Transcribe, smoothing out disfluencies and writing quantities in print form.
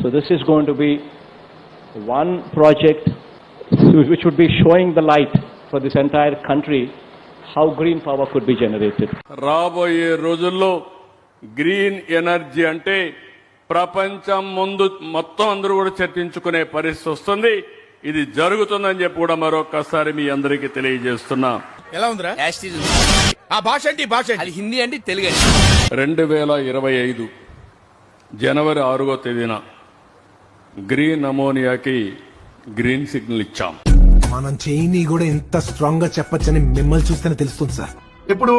So this is going to be one project which would be showing the light for this entire country how green power could be generated. రాబోయే రోజుల్లో green energy అంటే ప్రపంచం ముందు మొత్తం అందరూ కూడా చర్చించుకునే పరిస్థితి వస్తుంది. ఇది జరుగుతుందని చెప్పి కూడా మరొకసారి మీ అందరికీ తెలియజేస్తున్నా. ఎలా ఉందిరా? ఆ భాష అంటే భాష అది హిందీ అంటే తెలుగు. 2025 జనవరి 6వ తేదీన గ్రీన్ అమోనియాకి గ్రీన్ సిగ్నల్ ఇచ్చాం. మనం చేయని కూడా ఎంత స్ట్రాంగ్ గా చెప్పొచ్చని మిమ్మల్ని చూస్తేనే తెలుస్తుంది సార్. ఇప్పుడు